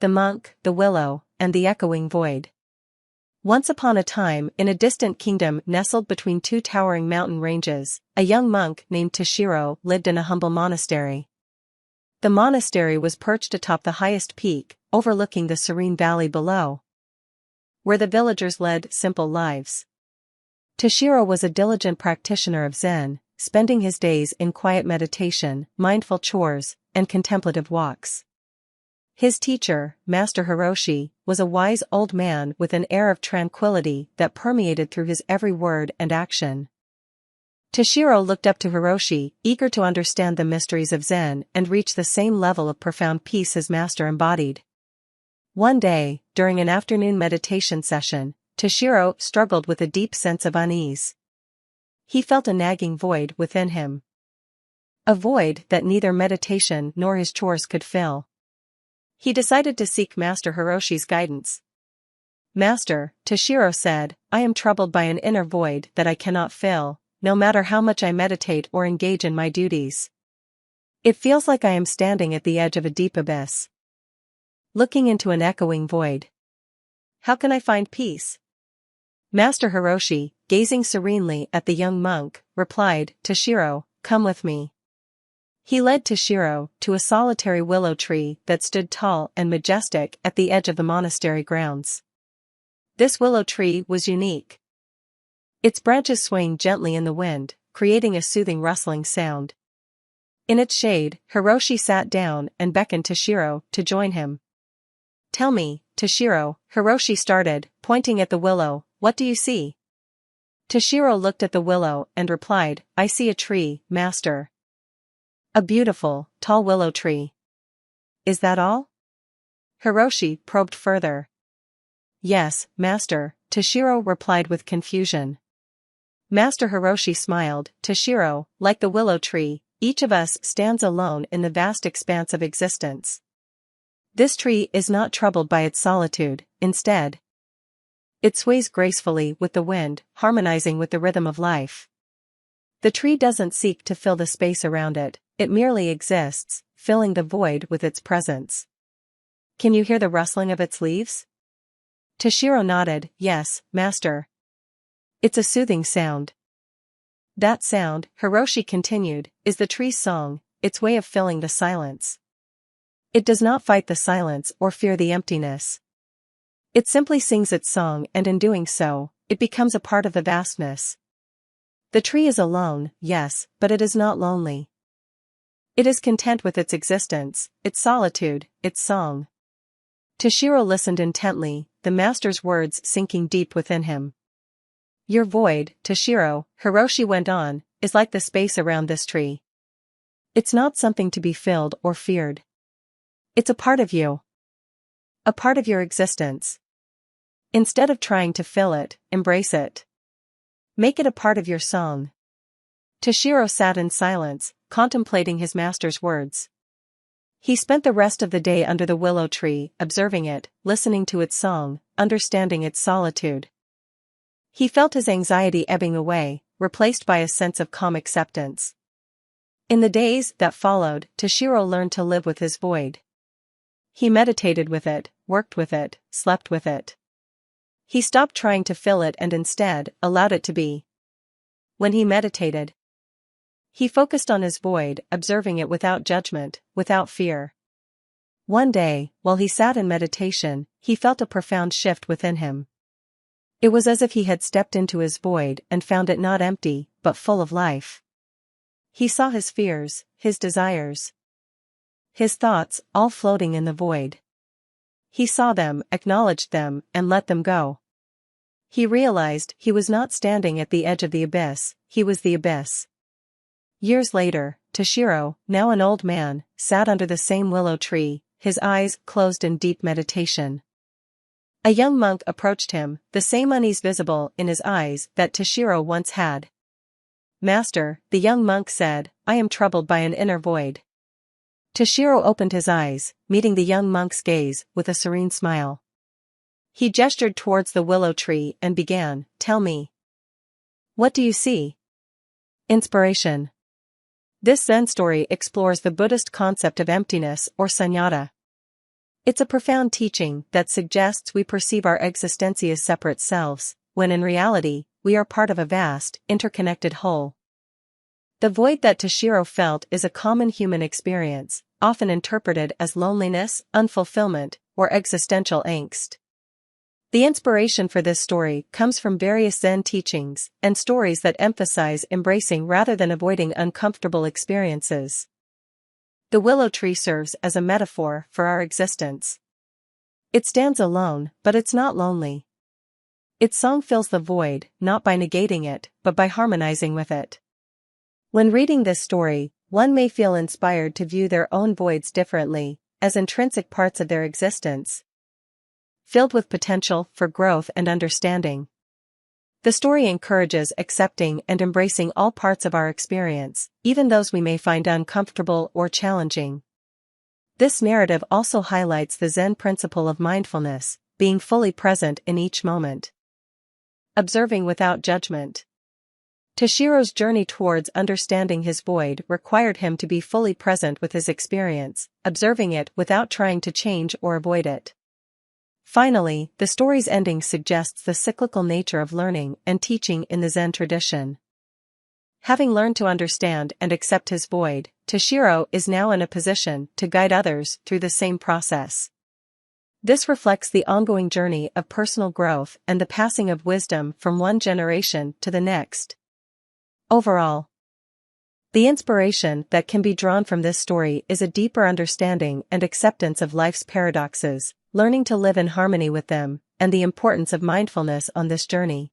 the monk, the willow, and the echoing void. Once upon a time, in a distant kingdom nestled between two towering mountain ranges, a young monk named Toshiro lived in a humble monastery. The monastery was perched atop the highest peak, overlooking the serene valley below, where the villagers led simple lives. Toshiro was a diligent practitioner of Zen, spending his days in quiet meditation, mindful chores, and contemplative walks. His teacher, Master Hiroshi, was a wise old man with an air of tranquility that permeated through his every word and action. Toshiro looked up to Hiroshi, eager to understand the mysteries of Zen and reach the same level of profound peace his master embodied. One day, during an afternoon meditation session, Toshiro struggled with a deep sense of unease. He felt a nagging void within him. A void that neither meditation nor his chores could fill. He decided to seek Master Hiroshi's guidance. "Master," Toshiro said, "I am troubled by an inner void that I cannot fill, no matter how much I meditate or engage in my duties. It feels like I am standing at the edge of a deep abyss, looking into an echoing void. How can I find peace?" Master Hiroshi, gazing serenely at the young monk, replied, "Toshiro, come with me." He led Toshiro to a solitary willow tree that stood tall and majestic at the edge of the monastery grounds. This willow tree was unique. Its branches swaying gently in the wind, creating a soothing rustling sound. In its shade, Hiroshi sat down and beckoned Toshiro to join him. "Tell me, Toshiro," Hiroshi started, pointing at the willow, "what do you see?" Toshiro looked at the willow and replied, "I see a tree, master. A beautiful, tall willow tree." "Is that all?" Hiroshi probed further. "Yes, master," Toshiro replied with confusion. Master Hiroshi smiled, "Toshiro, like the willow tree, each of us stands alone in the vast expanse of existence. This tree is not troubled by its solitude, instead, it sways gracefully with the wind, harmonizing with the rhythm of life. The tree doesn't seek to fill the space around it, it merely exists, filling the void with its presence. Can you hear the rustling of its leaves?" Toshiro nodded, "Yes, master. It's a soothing sound." "That sound," Hiroshi continued, "is the tree's song, its way of filling the silence. It does not fight the silence or fear the emptiness. It simply sings its song, and in doing so, it becomes a part of the vastness. The tree is alone, yes, but it is not lonely. It is content with its existence, its solitude, its song." Toshiro listened intently, the master's words sinking deep within him. "Your void, Toshiro," Hiroshi went on, "is like the space around this tree. It's not something to be filled or feared. It's a part of you. A part of your existence. Instead of trying to fill it, embrace it. Make it a part of your song." Toshiro sat in silence, contemplating his master's words. He spent the rest of the day under the willow tree, observing it, listening to its song, understanding its solitude. He felt his anxiety ebbing away, replaced by a sense of calm acceptance. In the days that followed, Toshiro learned to live with his void. He meditated with it, worked with it, slept with it. He stopped trying to fill it and instead allowed it to be. When he meditated, he focused on his void, observing it without judgment, without fear. One day, while he sat in meditation, he felt a profound shift within him. It was as if he had stepped into his void and found it not empty, but full of life. He saw his fears, his desires, his thoughts, all floating in the void. He saw them, acknowledged them, and let them go. He realized he was not standing at the edge of the abyss, he was the abyss. Years later, Toshiro, now an old man, sat under the same willow tree, his eyes closed in deep meditation. A young monk approached him, the same unease visible in his eyes that Toshiro once had. "Master," the young monk said, "I am troubled by an inner void." Toshiro opened his eyes, meeting the young monk's gaze with a serene smile. He gestured towards the willow tree and began, "Tell me. What do you see?" Inspiration. This Zen story explores the Buddhist concept of emptiness or śūnyatā. It's a profound teaching that suggests we perceive our existenceas as separate selves, when in reality, we are part of a vast, interconnected whole. The void that Toshiro felt is a common human experience, often interpreted as loneliness, unfulfillment, or existential angst. The inspiration for this story comes from various Zen teachings and stories that emphasize embracing rather than avoiding uncomfortable experiences. The willow tree serves as a metaphor for our existence. It stands alone, but it's not lonely. Its song fills the void, not by negating it, but by harmonizing with it. When reading this story, one may feel inspired to view their own voids differently, as intrinsic parts of their existence, filled with potential for growth and understanding. The story encourages accepting and embracing all parts of our experience, even those we may find uncomfortable or challenging. This narrative also highlights the Zen principle of mindfulness, being fully present in each moment. Observing without judgment. Toshiro's journey towards understanding his void required him to be fully present with his experience, observing it without trying to change or avoid it. Finally, the story's ending suggests the cyclical nature of learning and teaching in the Zen tradition. Having learned to understand and accept his void, Toshiro is now in a position to guide others through the same process. This reflects the ongoing journey of personal growth and the passing of wisdom from one generation to the next. Overall, the inspiration that can be drawn from this story is a deeper understanding and acceptance of life's paradoxes, learning to live in harmony with them, and the importance of mindfulness on this journey.